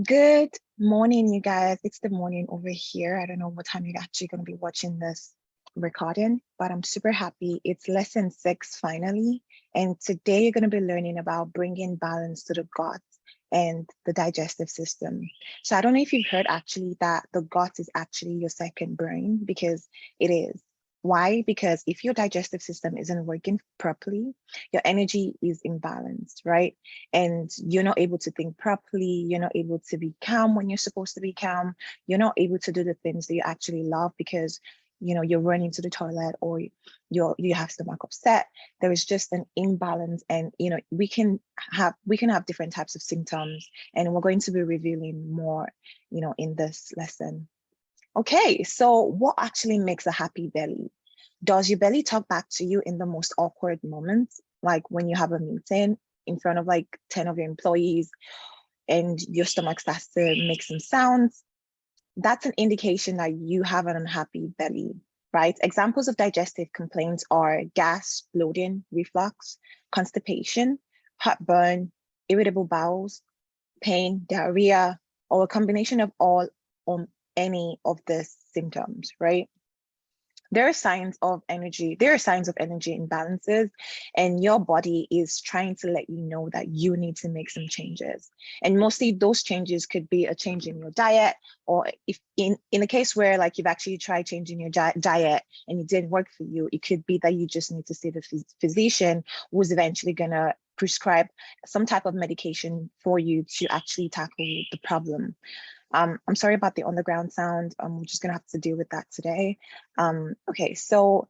Good morning, you guys. It's the morning over here. I don't know what time you're actually going to be watching this recording, but I'm super happy. It's lesson 6 finally. And today you're going to be learning about bringing balance to the gut and the digestive system. So I don't know if you've heard actually that the gut is actually your second brain, because it is. Why? Because if your digestive system isn't working properly, your energy is imbalanced, right? And you're not able to think properly. You're not able to be calm when you're supposed to be calm. You're not able to do the things that you actually love because you're running to the toilet, or you have stomach upset. There is just an imbalance, and we can have different types of symptoms, and we're going to be revealing more in this lesson. Okay, so what actually makes a happy belly? Does your belly talk back to you in the most awkward moments, like when you have a meeting in front of like 10 of your employees and your stomach starts to make some sounds? That's an indication that you have an unhappy belly, right? Examples of digestive complaints are gas, bloating, reflux, constipation, heartburn, irritable bowels, pain, diarrhea, or a combination of all on any of the symptoms, right? There are signs of energy imbalances, and your body is trying to let you know that you need to make some changes. And mostly those changes could be a change in your diet, or if in a case where like you've actually tried changing your diet and it didn't work for you, it could be that you just need to see the physician, who's eventually gonna prescribe some type of medication for you to actually tackle the problem. I'm sorry about the underground sound. We're just gonna have to deal with that today. Okay, so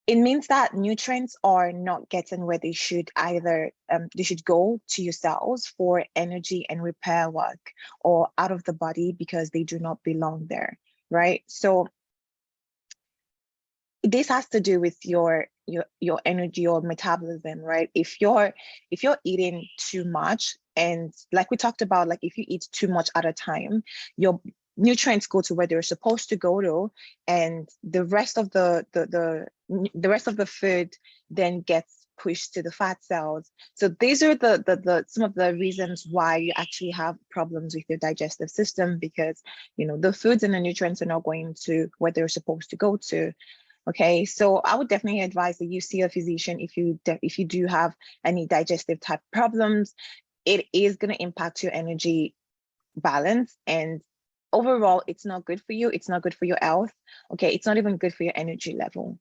it means that nutrients are not getting where they should either. They should go to your cells for energy and repair work, or out of the body because they do not belong there, right? So this has to do with your energy or metabolism, right? If you're eating too much, and like we talked about, like if you eat too much at a time, your nutrients go to where they're supposed to go to, and the rest of the rest of the food then gets pushed to the fat cells. So these are the some of the reasons why you actually have problems with your digestive system, because the foods and the nutrients are not going to where they're supposed to go to. Okay, so I would definitely advise that you see a physician if you do have any digestive type problems. It is going to impact your energy balance, and overall, it's not good for you. It's not good for your health. Okay, it's not even good for your energy level.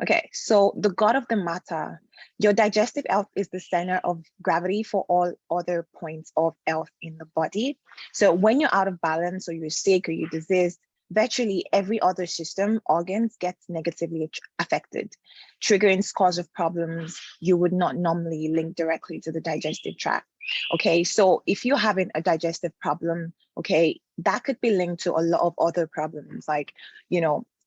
Okay, so the gut of the matter, your digestive health is the center of gravity for all other points of health in the body. So when you're out of balance, or you're sick, or you're diseased, virtually every other system, organs gets negatively affected, triggering scores of problems you would not normally link directly to the digestive tract. Okay, so if you're having a digestive problem, okay, that could be linked to a lot of other problems, like,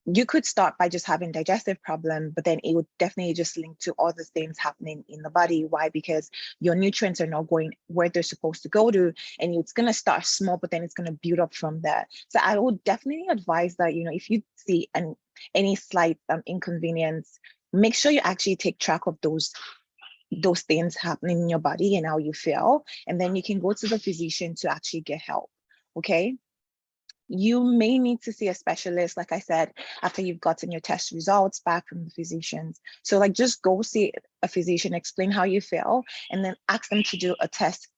you could start by just having digestive problem, but then it would definitely just link to other things happening in the body. Why? Because your nutrients are not going where they're supposed to go to, and it's going to start small, but then it's going to build up from there. So I would definitely advise that, if you see any slight inconvenience, make sure you actually take track of those things happening in your body and how you feel, and then you can go to the physician to actually get help. Okay. You may need to see a specialist, like I said, after you've gotten your test results back from the physicians. So like, just go see a physician, explain how you feel, and then ask them to do a test,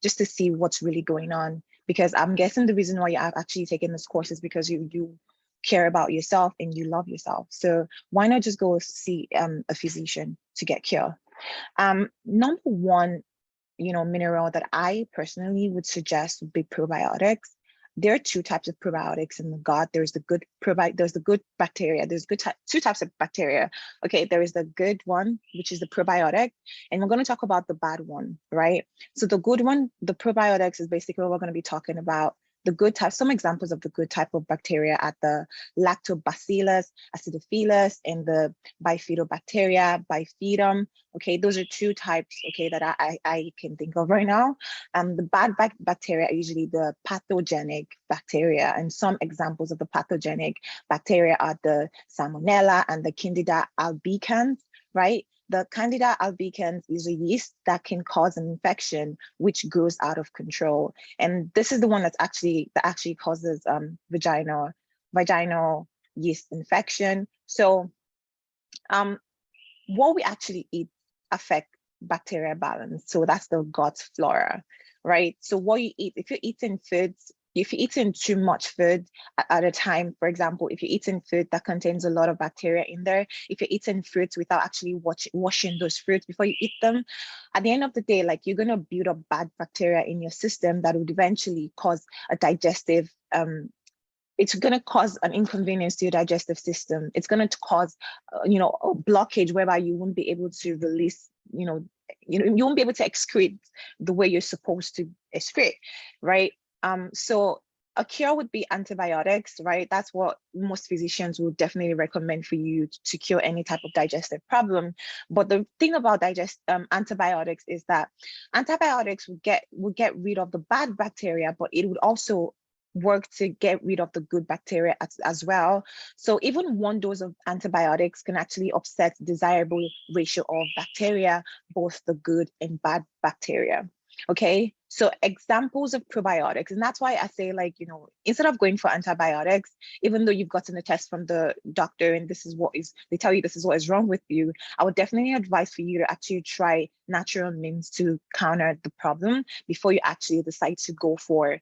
just to see what's really going on. Because I'm guessing the reason why you're actually taking this course is because you care about yourself and you love yourself. So why not just go see a physician to get cured? Number one, mineral that I personally would suggest would be probiotics. There are two types of probiotics in the gut. There's the good bacteria. There's two types of bacteria. Okay, there is the good one, which is the probiotic, and we're going to talk about the bad one, right? So the good one, the probiotics, is basically what we're going to be talking about. The good type, some examples of the good type of bacteria are the lactobacillus acidophilus and the bifidobacteria bifidum. Okay, those are two types, okay, that I can think of right now. The bad bacteria are usually the pathogenic bacteria, and some examples of the pathogenic bacteria are the Salmonella and the Candida albicans, right? the Candida albicans is a yeast that can cause an infection which grows out of control. And this is the one that actually causes vaginal yeast infection. So what we actually eat affect bacteria balance. So that's the gut flora, right? So what you eat, if you're eating too much food at a time, for example, if you're eating food that contains a lot of bacteria in there, if you're eating fruits without actually washing those fruits before you eat them, at the end of the day, like, you're going to build up bad bacteria in your system that would eventually cause a digestive it's going to cause an inconvenience to your digestive system. It's going to cause, a blockage whereby you won't be able to release, you won't be able to excrete the way you're supposed to excrete, right? So a cure would be antibiotics, right? That's what most physicians would definitely recommend for you to cure any type of digestive problem. But the thing about antibiotics is that antibiotics will get rid of the bad bacteria, but it would also work to get rid of the good bacteria as well. So even one dose of antibiotics can actually upset desirable ratio of bacteria, both the good and bad bacteria. Okay, so examples of probiotics, and that's why I say, like, instead of going for antibiotics, even though you've gotten a test from the doctor and they tell you this is what is wrong with you, I would definitely advise for you to actually try natural means to counter the problem before you actually decide to go for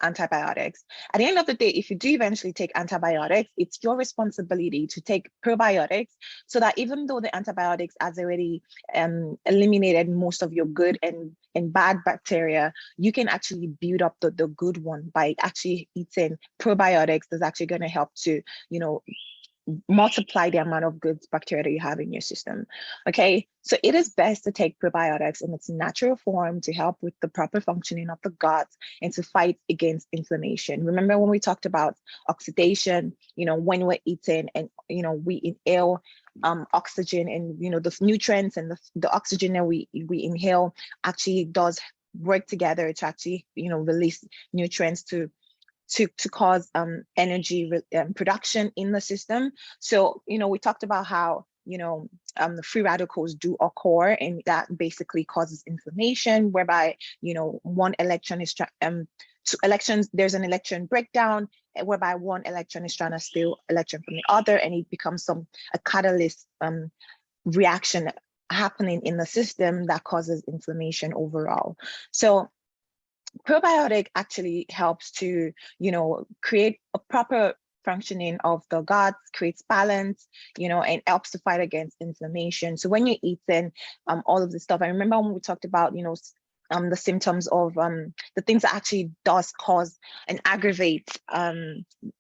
antibiotics. At the end of the day, if you do eventually take antibiotics, it's your responsibility to take probiotics, so that even though the antibiotics has already eliminated most of your good and bad bacteria, you can actually build up the good one by actually eating probiotics. That's actually going to help to, multiply the amount of good bacteria that you have in your system. Okay, so it is best to take probiotics in its natural form to help with the proper functioning of the gut and to fight against inflammation. Remember when we talked about oxidation, when we're eating and we inhale oxygen, and the nutrients and the oxygen that we inhale actually does work together to actually release nutrients to cause energy production in the system. So, we talked about how, the free radicals do occur, and that basically causes inflammation, whereby, one electron is, two electrons, there's an electron breakdown, whereby one electron is trying to steal electron from the other, and it becomes a catalyst reaction happening in the system that causes inflammation overall. So probiotic actually helps to, create a proper functioning of the gut, creates balance, and helps to fight against inflammation. So when you're eating all of this stuff, I remember when we talked about, the symptoms of the things that actually does cause and aggravate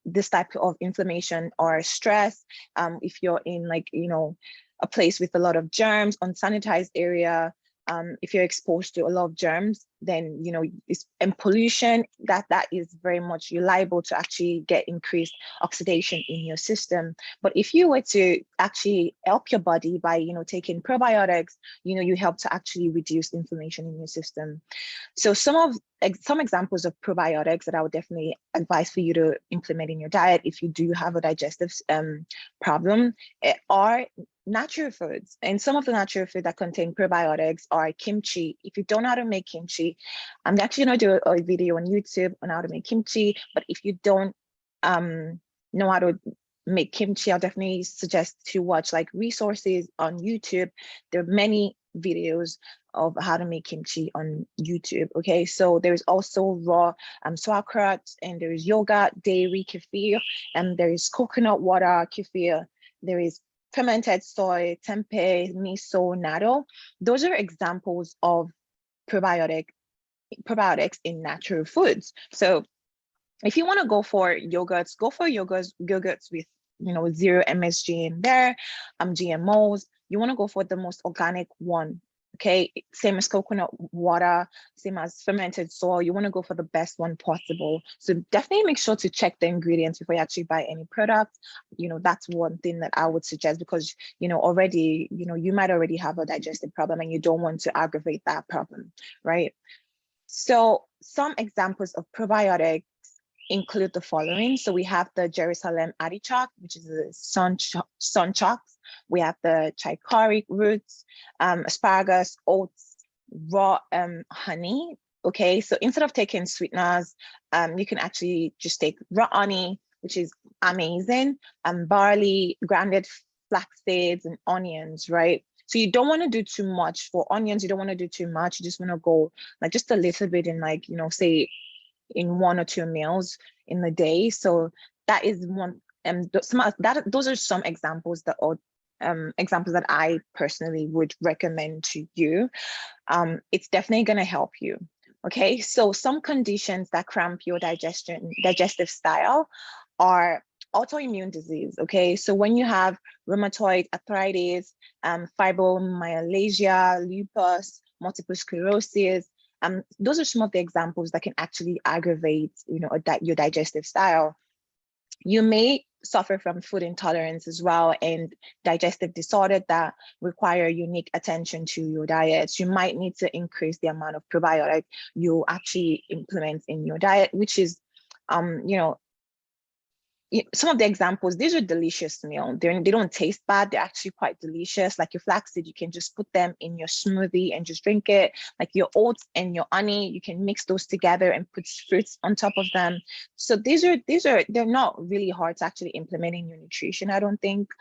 this type of inflammation or stress. If you're in, like, a place with a lot of germs, unsanitized area, if you're exposed to a lot of germs, then and pollution, that is very much, you're liable to actually get increased oxidation in your system. But if you were to actually help your body by taking probiotics, you help to actually reduce inflammation in your system. So some examples of probiotics that I would definitely advise for you to implement in your diet if you do have a digestive problem are natural foods. And some of the natural foods that contain probiotics are kimchi. If you don't know how to make kimchi, I'm actually going to do a video on YouTube on how to make kimchi. But if you don't know how to make kimchi, I'll definitely suggest to watch like resources on YouTube. There are many videos of how to make kimchi on YouTube. Okay, so there's also raw sauerkraut, and there's yogurt, dairy, kefir, and there is coconut water, kefir. There is fermented soy, tempeh, miso, natto. Those are examples of probiotics in natural foods. So if you want to go for yogurts, go for yogurts with zero MSG in there, GMOs. You want to go for the most organic one. Okay, same as coconut water, same as fermented soy. You want to go for the best one possible. So definitely make sure to check the ingredients before you actually buy any product. That's one thing that I would suggest, because already you might already have a digestive problem and you don't want to aggravate that problem, right? So some examples of probiotics include the following. So we have the Jerusalem artichoke, which is a sunchocks. We have the chicory roots, asparagus, oats, raw honey. Okay, so instead of taking sweeteners, you can actually just take raw honey, which is amazing, barley, grounded flax seeds, and onions, right? So you don't want to do too much. For onions, you don't want to do too much. You just want to go like just a little bit in, like, you know, say in 1 or 2 meals in the day. So that is one, those are some examples that are examples that I personally would recommend to you. It's definitely going to help you. Okay, so some conditions that cramp your digestive style are autoimmune disease. Okay, so when you have rheumatoid arthritis, fibromyalgia, lupus, multiple sclerosis, those are some of the examples that can actually aggravate, you know, your digestive style. You may suffer from food intolerance as well, and digestive disorder that require unique attention to your diet. You might need to increase the amount of probiotic you actually implement in your diet, which is, you know, some of the examples, these are delicious meals. They don't taste bad. They're actually quite delicious. Like your flaxseed, you can just put them in your smoothie and just drink it. Like your oats and your honey, you can mix those together and put fruits on top of them. So they're not really hard to actually implement in your nutrition, I don't think.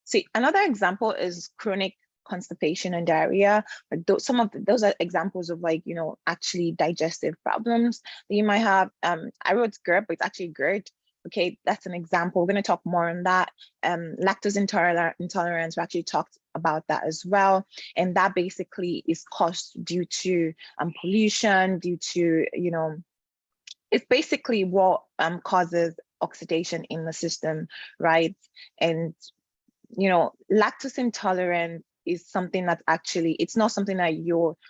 See, another example is chronic constipation and diarrhea. Those are examples of, like, you know, actually digestive problems that you might have. I wrote GERD, but it's actually GERD. Okay, that's an example. We're going to talk more on that. Lactose intolerance, we actually talked about that as well. And that basically is caused due to pollution, due to, you know, it's basically what causes oxidation in the system, right? And, you know, lactose intolerance is something that's actually, it's not something that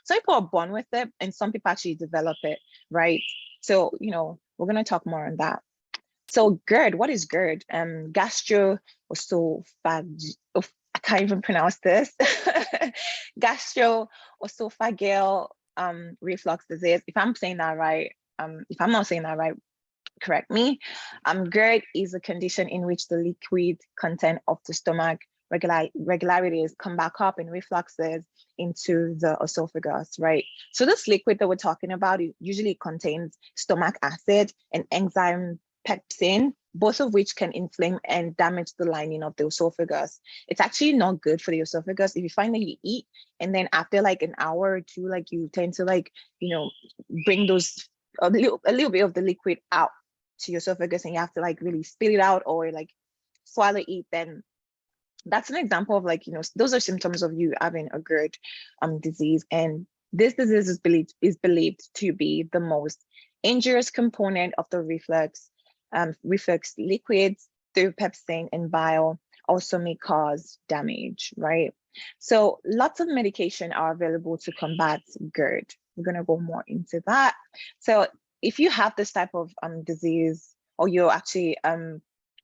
some people are born with it and some people actually develop it, right? So, you know, we're going to talk more on that. So GERD, what is GERD? Gastroesophageal, I can't even pronounce this. Gastroesophageal reflux disease. If I'm saying that right, if I'm not saying that right, correct me. GERD is a condition in which the liquid content of the stomach regularities come back up and refluxes into the esophagus, right? So this liquid that we're talking about, it usually contains stomach acid and enzyme pepsin, both of which can inflame and damage the lining of the esophagus. It's actually not good for the esophagus. If you find that you eat and then after like an hour or two, like you tend to, like, you know, bring those a little bit of the liquid out to your esophagus and you have to like really spit it out or like swallow it, then that's an example of, like, you know, those are symptoms of you having a GERD disease. And this disease is believed to be the most injurious component of the reflux liquids through pepsin and bile also may cause damage, right? So lots of medication are available to combat GERD. We're going to go more into that. So if you have this type of disease, or you're actually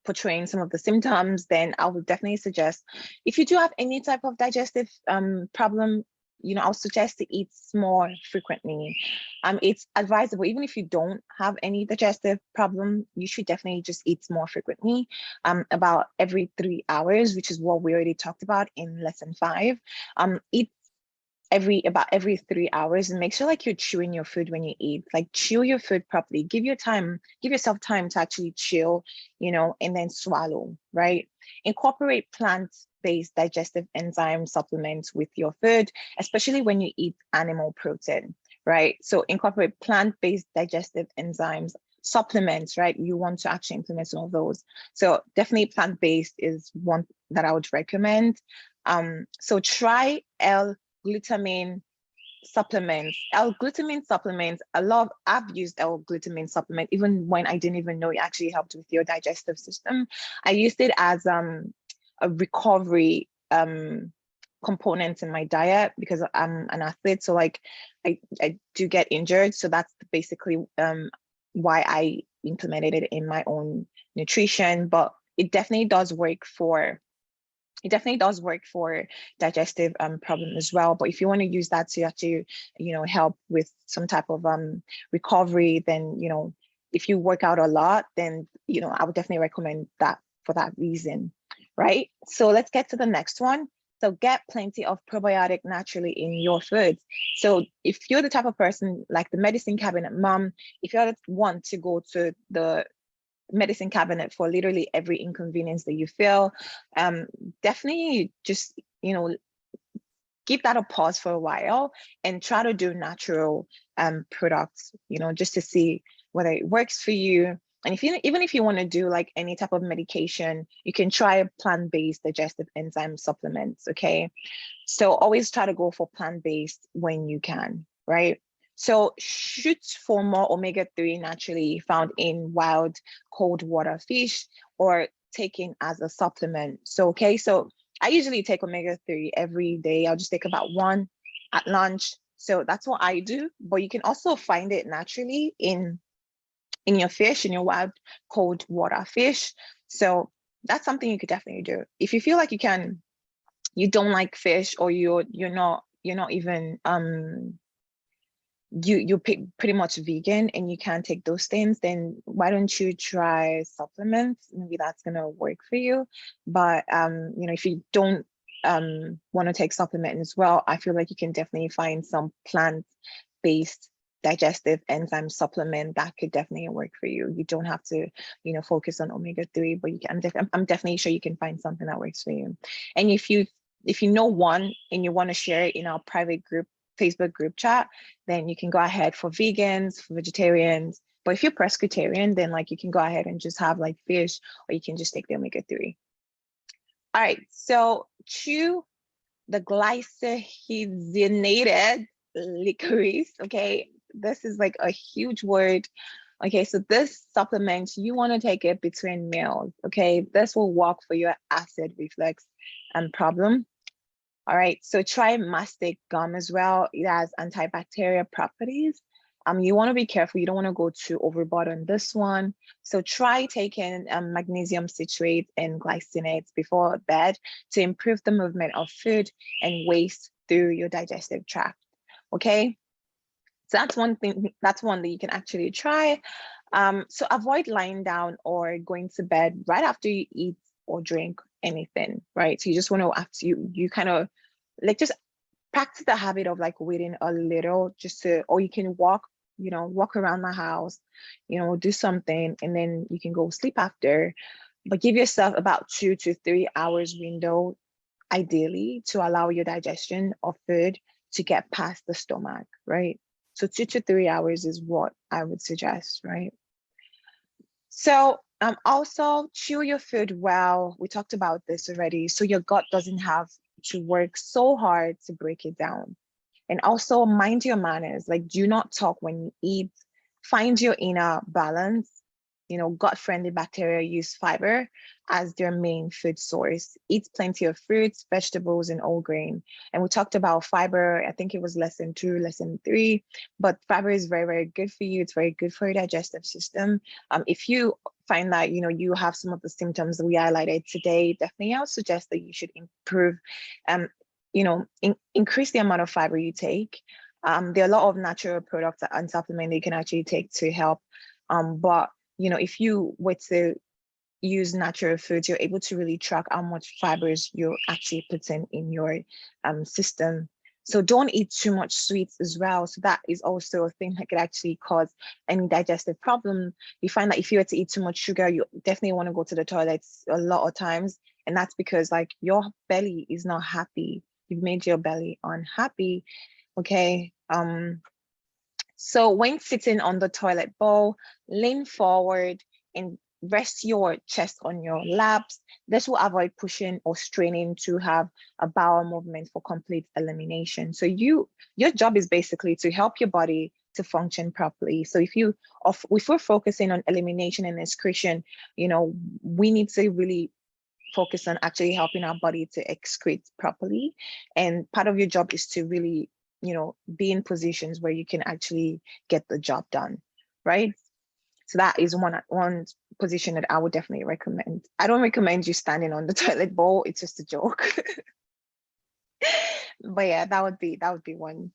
portraying some of the symptoms, then I would definitely suggest, if you do have any type of digestive problem, you know, I'll suggest to eat more frequently. It's advisable, even if you don't have any digestive problem, you should definitely just eat more frequently, about every 3 hours, which is what we already talked about in lesson 5. Eat about every 3 hours, and make sure like you're chewing your food when you eat. Like, chew your food properly. Give yourself time to actually chew, you know, and then swallow, right? Incorporate plant-based digestive enzyme supplements with your food, especially when you eat animal protein, right? So incorporate plant-based digestive enzymes supplements, right? You want to actually implement some of those. So definitely plant-based is one that I would recommend. So try L-glutamine supplements. L-glutamine supplements, I've used L-glutamine supplement even when I didn't even know it actually helped with your digestive system. I used it as a recovery component in my diet because I'm an athlete. So like I do get injured. So that's basically why I implemented it in my own nutrition. But it definitely does work for digestive problem as well. But if you want to use that to actually, you know, help with some type of recovery, then, you know, if you work out a lot, then, you know, I would definitely recommend that for that reason, right? So let's get to the next one. So get plenty of probiotic naturally in your foods. So if you're the type of person like the medicine cabinet mom, if you want to go to the medicine cabinet for literally every inconvenience that you feel, definitely just, you know, give that a pause for a while and try to do natural products, you know, just to see whether it works for you. And if you, even if you want to do like any type of medication, you can try plant-based digestive enzyme supplements, okay? So always try to go for plant-based when you can, right? So shoot for more omega-3 naturally found in wild cold water fish or taken as a supplement. So, okay, so I usually take omega-3 every day. I'll just take about one at lunch. So that's what I do, but you can also find it naturally in your fish, in your wild cold water fish. So that's something you could definitely do. If you feel like you don't like fish, or you're not even you're pretty much vegan and you can't take those things, then why don't you try supplements? Maybe that's gonna work for you. But you know, if you don't want to take supplement as well, I feel like you can definitely find some plant-based digestive enzyme supplement that could definitely work for you. You don't have to, you know, focus on omega-3, but you can, I'm definitely sure you can find something that works for you. And if you know one and you want to share it in our private group, Facebook group chat, then you can go ahead for vegans, for vegetarians. But if you're pescatarian, then like you can go ahead and just have like fish, or you can just take the omega-3. All right, so chew the glycinated licorice, okay? This is like a huge word. Okay, so this supplement, you want to take it between meals, okay? This will work for your acid reflux problem. All right, so try mastic gum as well. It has antibacterial properties. You want to be careful. You don't want to go too overboard on this one. So try taking magnesium citrate and glycinates before bed to improve the movement of food and waste through your digestive tract. Okay, so that's one thing. That's one that you can actually try. So avoid lying down or going to bed right after you eat or drink anything, right? So you just want to, after you kind of like just practice the habit of like waiting a little, just to, or you can walk, you know, walk around the house, you know, do something, and then you can go sleep after. But give yourself about 2 to 3 hours window, ideally, to allow your digestion of food to get past the stomach, right? So 2 to 3 hours is what I would suggest, right? So also chew your food well. We talked about this already. So your gut doesn't have to work so hard to break it down. And also mind your manners, like do not talk when you eat. Find your inner balance. You know, gut-friendly bacteria use fiber as their main food source. Eat plenty of fruits, vegetables, and whole grain. And we talked about fiber, I think it was lesson 2, lesson 3, but fiber is very, very good for you. It's very good for your digestive system. If you find that, you know, you have some of the symptoms that we highlighted today, definitely I would suggest that you should improve, you know, increase the amount of fiber you take. There are a lot of natural products and supplements that you can actually take to help. But you know, if you were to use natural foods, you're able to really track how much fibers you're actually putting in your system. So don't eat too much sweets as well. So that is also a thing that could actually cause any digestive problem. You find that if you were to eat too much sugar, you definitely want to go to the toilets a lot of times. And that's because like your belly is not happy. You've made your belly unhappy, okay? So when sitting on the toilet bowl, lean forward and rest your chest on your laps. This will avoid pushing or straining to have a bowel movement for complete elimination. So your job is basically to help your body to function properly. So if we're focusing on elimination and excretion, you know, we need to really focus on actually helping our body to excrete properly. And part of your job is to really, you know, be in positions where you can actually get the job done, right? So that is one position that I would definitely recommend. I don't recommend you standing on the toilet bowl. It's just a joke. But yeah, that would be one.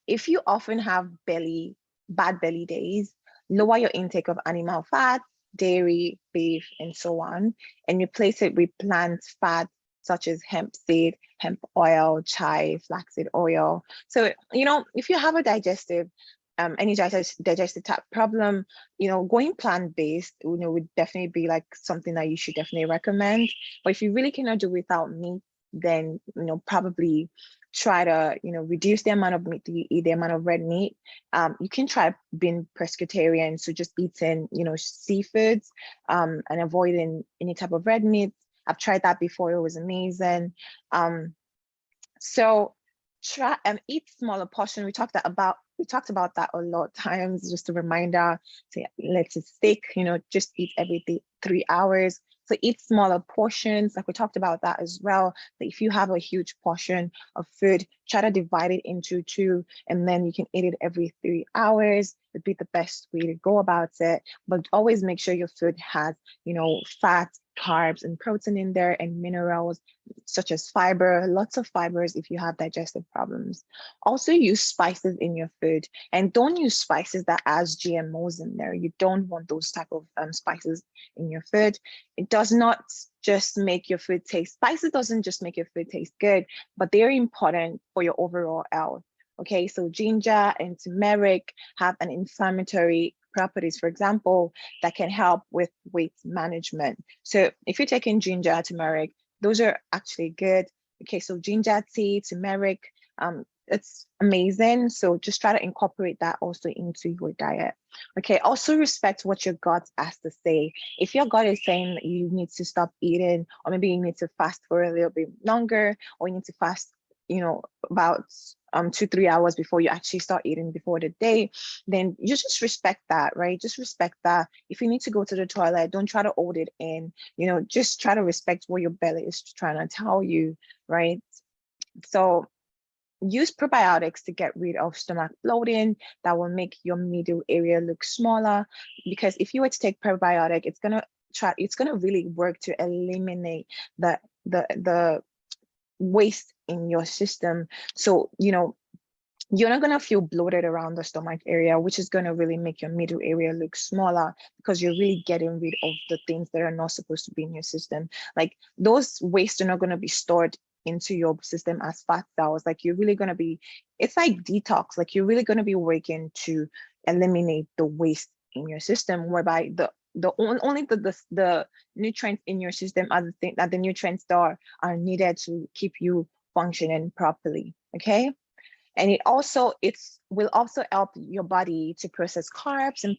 If you often have bad belly days, lower your intake of animal fat, dairy, beef, and so on, and replace it with plant fat such as hemp seed, hemp oil, chai, flaxseed oil. So, if you have a any digestive type problem, going plant-based, would definitely be like something that you should definitely recommend. But if you really cannot do without meat, then, probably try to, reduce the amount of meat that you eat, the amount of red meat. You can try being pescatarian, so just eating, seafoods, and avoiding any type of red meat. I've tried that before. It was amazing. So try and eat smaller portion. We talked about that a lot of times. Just a reminder to let it stick. Just eat every 3 hours. So eat smaller portions. Like we talked about that as well. That if you have a huge portion of food, try to divide it into 2, and then you can eat it every 3 hours. It'd be the best way to go about it. But always make sure your food has, fat, carbs, and protein in there, and minerals such as fiber, lots of fibers if you have digestive problems. Also use spices in your food, and don't use spices that has GMOs in there. You don't want those type of spices in your food. It does not just make your food taste, spices doesn't just make your food taste good, but they're important for your overall health. Okay, so ginger and turmeric have an inflammatory properties, for example, that can help with weight management. So if you're taking ginger, turmeric, those are actually good. Okay, so ginger tea, turmeric, it's amazing. So just try to incorporate that also into your diet. Okay, also respect what your gut has to say. If your gut is saying that you need to stop eating, or maybe you need to fast for a little bit longer, or you need to fast, about 2-3 hours before you actually start eating before the day, then you just respect that, right? Just respect that. If you need to go to the toilet, don't try to hold it in, just try to respect what your belly is trying to tell you, right? So use probiotics to get rid of stomach bloating. That will make your middle area look smaller, because if you were to take probiotic, it's gonna really work to eliminate the waste in your system. So, you're not going to feel bloated around the stomach area, which is going to really make your middle area look smaller, because you're really getting rid of the things that are not supposed to be in your system. Like those wastes are not going to be stored into your system as fat cells. Like you're really going to be, it's like detox. Like you're really going to be working to eliminate the waste in your system, whereby only the nutrients in your system are the thing that the nutrients are needed to keep you functioning properly. Okay. And it will also help your body to process carbs and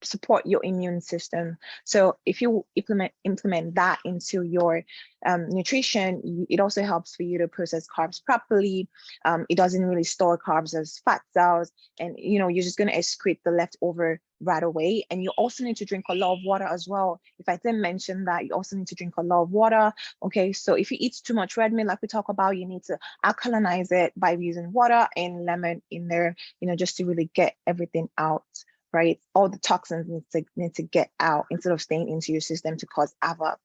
support your immune system. So if you implement that into your nutrition, it also helps for you to process carbs properly. It doesn't really store carbs as fat cells, and you're just going to excrete the leftover right away. And you also need to drink a lot of water as well. If I didn't mention that, you also need to drink a lot of water. Okay, so if you eat too much red meat, like we talk about, you need to alkalinize it by using water and lemon in there, just to really get everything out. Right, all the toxins need to get out instead of staying into your system to cause havoc.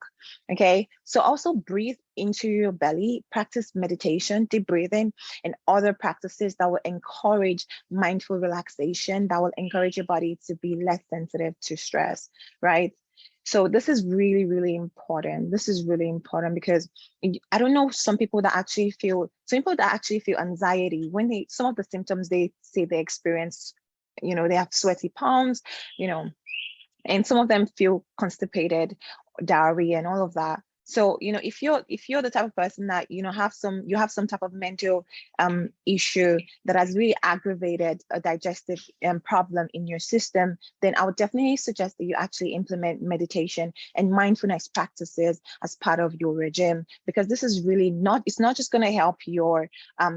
Okay, so also breathe into your belly, practice meditation, deep breathing, and other practices that will encourage mindful relaxation, that will encourage your body to be less sensitive to stress. Right, so this is really, really important. This is really important because I don't know, some people that actually feel anxiety when some of the symptoms they say they experience, they have sweaty palms, and some of them feel constipated, diarrhea, and all of that. So, if you're the type of person that, you have some type of mental issue that has really aggravated a digestive problem in your system, then I would definitely suggest that you actually implement meditation and mindfulness practices as part of your regime, because this is really it's not just going to help your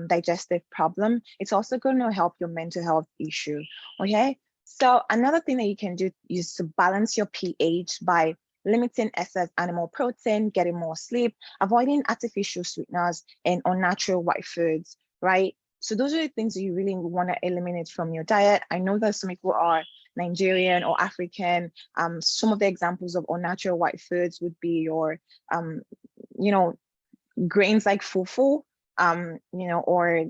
digestive problem, it's also going to help your mental health issue. Okay. So another thing that you can do is to balance your pH by limiting excess animal protein, getting more sleep, avoiding artificial sweeteners, and unnatural white foods, right? So those are the things that you really want to eliminate from your diet. I know that some people are Nigerian or African. Some of the examples of unnatural white foods would be your, grains like fufu, or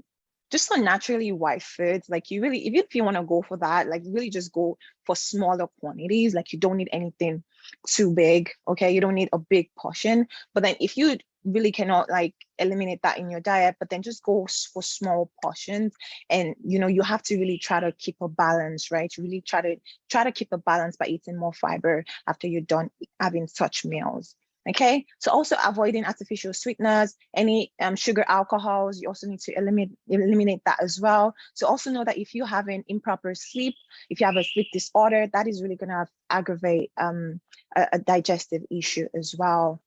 just so naturally white foods, like you really, even if you want to go for that, like really just go for smaller quantities. Like you don't need anything too big, okay? You don't need a big portion. But then if you really cannot like eliminate that in your diet, but then just go for small portions. And you have to really try to keep a balance, right? Really try to keep a balance by eating more fiber after you're done having such meals. Okay, so also avoiding artificial sweeteners, any sugar alcohols, you also need to eliminate that as well. So also know that if you have an improper sleep, if you have a sleep disorder, that is really going to aggravate a digestive issue as well.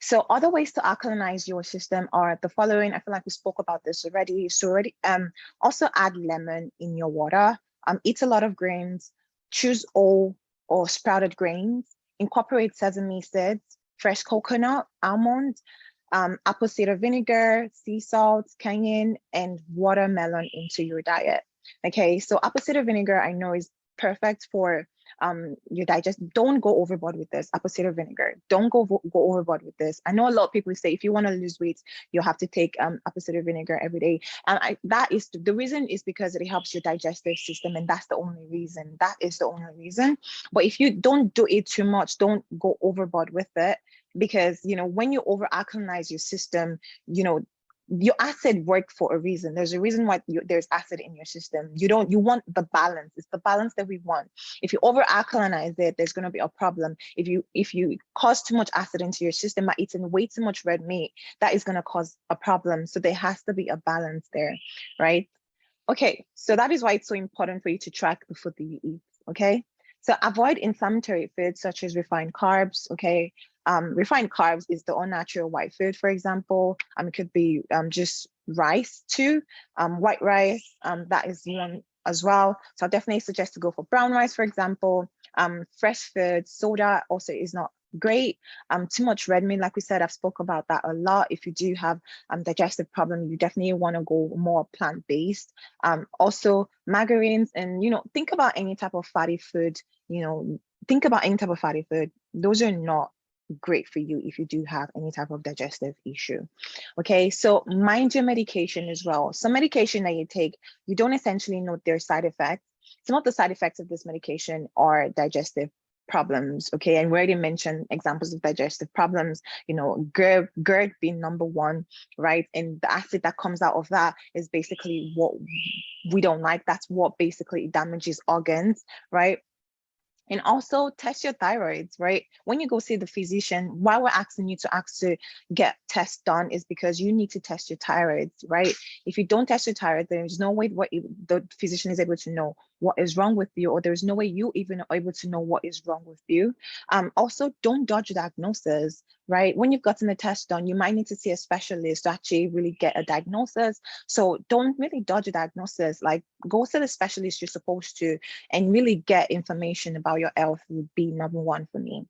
So other ways to alkalinize your system are the following. I feel like we spoke about this already. So also add lemon in your water. Eat a lot of grains. Choose whole or sprouted grains. Incorporate sesame seeds, fresh coconut, almond, apple cider vinegar, sea salt, cayenne, and watermelon into your diet. Okay, so apple cider vinegar I know is perfect for your digest. Don't go overboard with this. Apple cider vinegar, don't go overboard with this. I know a lot of people say if you want to lose weight, you have to take apple cider vinegar every day, and that is the reason is because it helps your digestive system, and that's the only reason. That is the only reason. But if you don't do it too much, don't go overboard with it, because when you over alkalinize your system, your acid work for a reason. There's a reason why there's acid in your system. You want the balance. It's the balance that we want. If you over alkalinize it, there's going to be a problem. If you cause too much acid into your system by eating way too much red meat, that is going to cause a problem. So there has to be a balance there, right? Okay, so that is why it's so important for you to track the food that you eat. Okay, so avoid inflammatory foods such as refined carbs. Okay, refined carbs is the unnatural white food, for example. It could be just rice too, white rice. That is one as well. So I definitely suggest to go for brown rice, for example. Fresh food, soda also is not great. Too much red meat, like we said, I've spoke about that a lot. If you do have digestive problem, you definitely want to go more plant-based. Also margarines, and think about any type of fatty food. Think about any type of fatty food. Those are not great for you if you do have any type of digestive issue. Okay, so mind your medication as well. Some medication that you take, you don't essentially know their side effects. Some of the side effects of this medication are digestive problems. Okay, and we already mentioned examples of digestive problems, GERD being number one, right? And the acid that comes out of that is basically what we don't like. That's what basically damages organs, right? And also test your thyroids, right? When you go see the physician, why we're asking you to get tests done is because you need to test your thyroids, right? If you don't test your thyroid, there's no way the physician is able to know what is wrong with you, or there's no way you even are able to know what is wrong with you. Also, don't dodge diagnosis, right? When you've gotten the test done, you might need to see a specialist to actually really get a diagnosis. So don't really dodge a diagnosis. Like, go to the specialist you're supposed to and really get information about your health would be number one for me.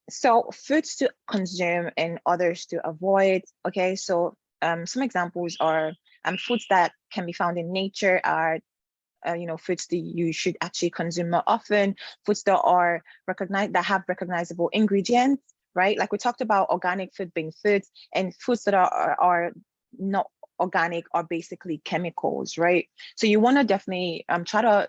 So foods to consume and others to avoid. Okay, so some examples are foods that can be found in nature are foods that you should actually consume more often, foods that are recognized, that have recognizable ingredients, right? Like we talked about organic food being foods, and foods that are not organic are basically chemicals, right? So you want to definitely try to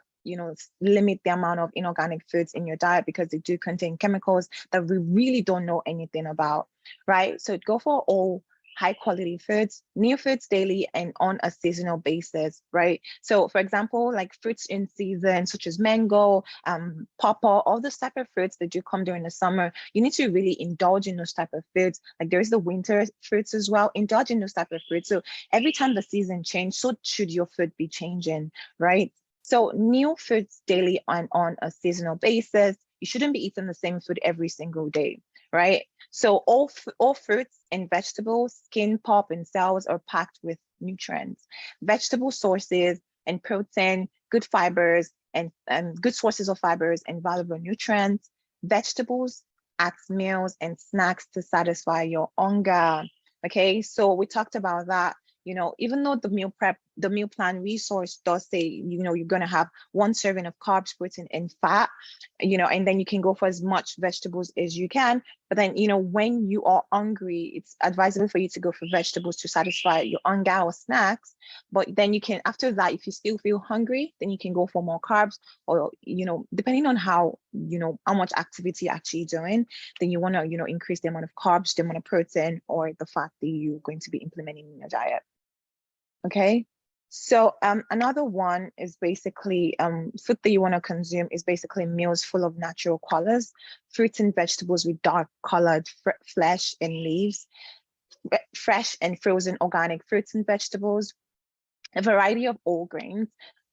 limit the amount of inorganic foods in your diet, because they do contain chemicals that we really don't know anything about, right? So go for all high quality foods, new foods daily and on a seasonal basis, right? So for example, like fruits in season, such as mango, pawpaw, all those type of fruits that do come during the summer, you need to really indulge in those type of foods. Like there's the winter fruits as well, indulge in those type of fruits. So every time the season changes, so should your food be changing, right? So new foods daily and on a seasonal basis. You shouldn't be eating the same food every single day, right? So all fruits and vegetables, skin, pulp, and cells are packed with nutrients. Vegetable sources and protein, good fibers, and good sources of fibers and valuable nutrients. Vegetables add meals and snacks to satisfy your hunger. Okay, so we talked about that. Even though the meal prep the meal plan resource does say, you're going to have 1 serving of carbs, protein, and fat, and then you can go for as much vegetables as you can. But then, when you are hungry, it's advisable for you to go for vegetables to satisfy your hunger or snacks. But then you can, after that, if you still feel hungry, then you can go for more carbs, or, depending on how much activity you're actually doing, then you want to, increase the amount of carbs, the amount of protein, or the fat that you're going to be implementing in your diet. Okay. So another one is basically food that you want to consume is basically meals full of natural colors, fruits and vegetables with dark colored flesh and leaves, fresh and frozen organic fruits and vegetables, a variety of whole grains.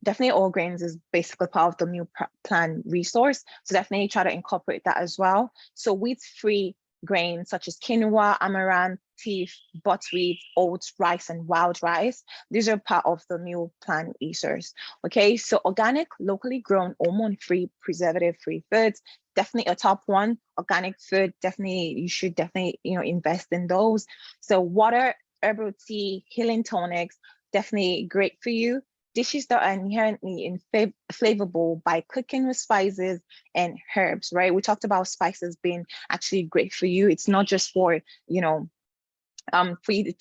Definitely whole grains is basically part of the meal plan resource. So definitely try to incorporate that as well. So wheat-free grains such as quinoa, amaranth, teff, buckwheat, oats, rice, and wild rice. These are part of the meal plan resource. Okay, so organic, locally grown, hormone-free, preservative-free foods, definitely a top one. Organic food, definitely, you should definitely, invest in those. So water, herbal tea, healing tonics, definitely great for you. Dishes that are inherently flavorful by cooking with spices and herbs, right? We talked about spices being actually great for you. It's not just for, for you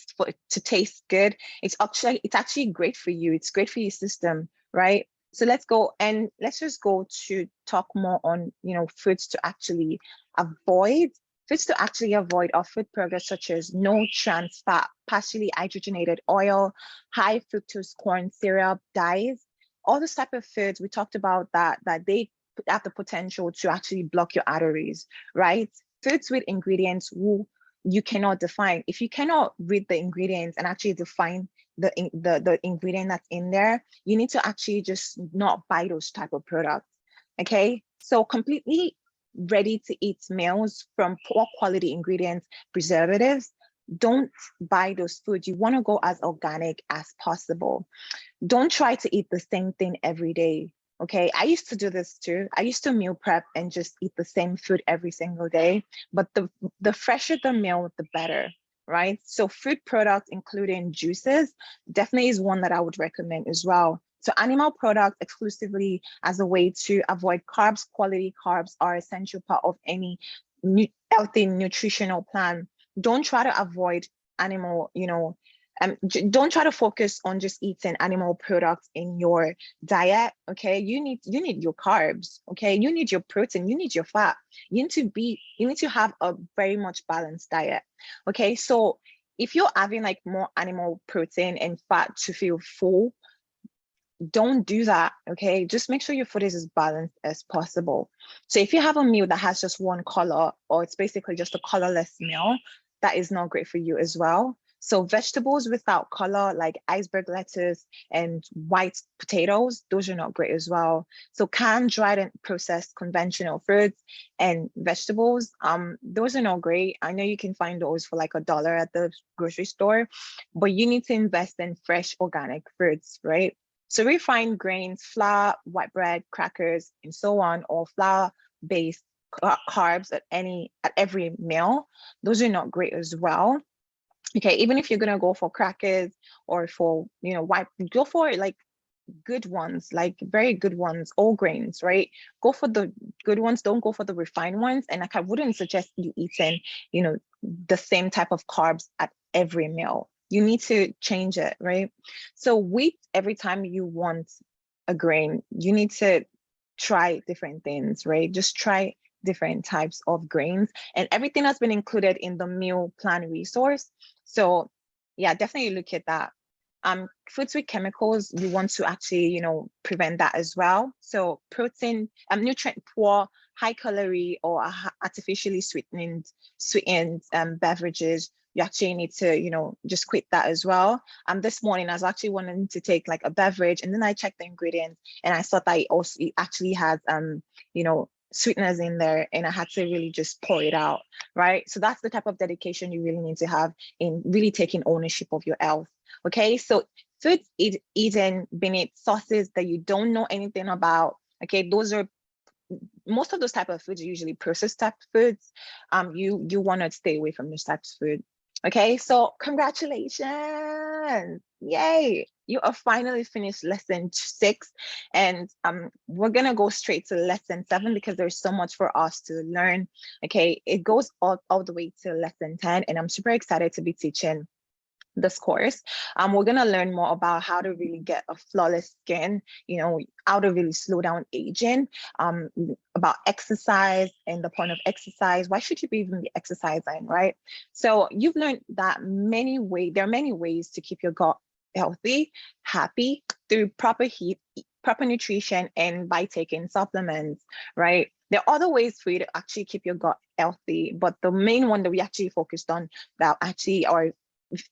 to taste good. It's actually great for you. It's great for your system, right? So let's just go to talk more on, foods to actually avoid. Foods to actually avoid are food products such as no trans fat, partially hydrogenated oil, high fructose corn syrup, dyes. All those type of foods, we talked about that they have the potential to actually block your arteries, right? Foods with ingredients you cannot define. If you cannot read the ingredients and actually define the ingredient that's in there, you need to actually just not buy those type of products. Okay, so completely ready to eat meals from poor quality ingredients, preservatives, don't buy those foods. You want to go as organic as possible. Don't try to eat the same thing every day. Okay, I used to do this too. I used to meal prep and just eat the same food every single day. But the fresher the meal, the better, right? So food products, including juices, definitely is one that I would recommend as well. So animal products exclusively as a way to avoid carbs. Quality carbs are essential part of any healthy nutritional plan. Don't try to avoid animal, don't try to focus on just eating animal products in your diet. Okay, you need your carbs. Okay, you need your protein, you need your fat. You need to have a very much balanced diet. Okay, so if you're having like more animal protein and fat to feel full, don't do that. Okay, just make sure your food is as balanced as possible. So if you have a meal that has just one color, or it's basically just a colorless meal, that is not great for you as well. So vegetables without color, like iceberg lettuce and white potatoes, those are not great as well. So canned, dried, and processed conventional fruits and vegetables, those are not great. I know you can find those for like $1 at the grocery store, but you need to invest in fresh organic fruits, right? So refined grains, flour, white bread, crackers, and so on, or flour-based carbs at every meal, those are not great as well. Okay, even if you're gonna go for crackers or for go for like good ones, like very good ones, all grains, right? Go for the good ones. Don't go for the refined ones. And like I wouldn't suggest you eating, the same type of carbs at every meal. You need to change it, right? So wheat, every time you want a grain, you need to try different things, right? Just try different types of grains, and everything has been included in the meal plan resource. So yeah, definitely look at that. Foods with chemicals, you want to actually, prevent that as well. So protein, nutrient poor, high calorie or artificially sweetened beverages, you actually need to, just quit that as well. This morning I was actually wanting to take like a beverage, and then I checked the ingredients and I saw that it actually has, sweeteners in there, and I had to really just pour it out, right? So that's the type of dedication you really need to have in really taking ownership of your health. Okay, so foods eaten beneath sauces that you don't know anything about. Okay, most of those type of foods are usually processed type foods. You want to stay away from those types of food. Okay, so congratulations, yay! you are finally finished lesson 6, and we're gonna go straight to lesson 7 because there's so much for us to learn. Okay, it goes all the way to lesson 10, and I'm super excited to be teaching this course. We're going to learn more about how to really get a flawless skin, how to really slow down aging, about exercise and the point of exercise. Why should you even be exercising, right? So you've learned that there are many ways to keep your gut healthy, happy through proper heat, proper nutrition, and by taking supplements, right? There are other ways for you to actually keep your gut healthy, but the main one that we actually focused on that actually are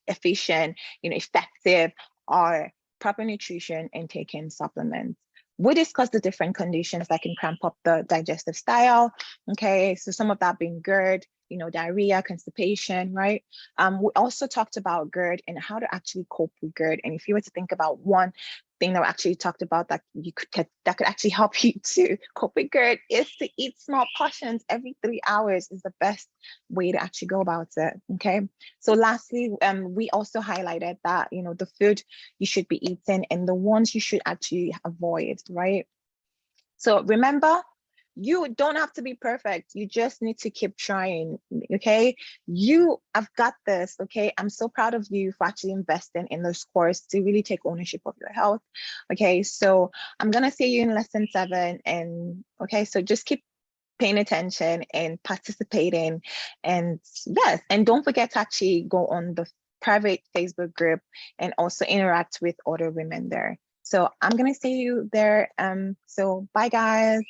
efficient, effective, are proper nutrition and taking supplements. We discussed the different conditions that can cramp up the digestive style. Okay, so some of that being GERD, diarrhea, constipation, right? We also talked about GERD and how to actually cope with GERD. And if you were to think about one thing that we actually talked about that could actually help you to cope with GERD is to eat small portions every 3 hours is the best way to actually go about it. Okay. So lastly, we also highlighted that, the food you should be eating and the ones you should actually avoid, right? So remember, you don't have to be perfect. You just need to keep trying, okay? I've got this, okay? I'm so proud of you for actually investing in this course to really take ownership of your health, okay? So I'm gonna see you in lesson 7, and okay, so just keep paying attention and participating, and yes, and don't forget to actually go on the private Facebook group and also interact with other women there. So I'm gonna see you there. So bye guys.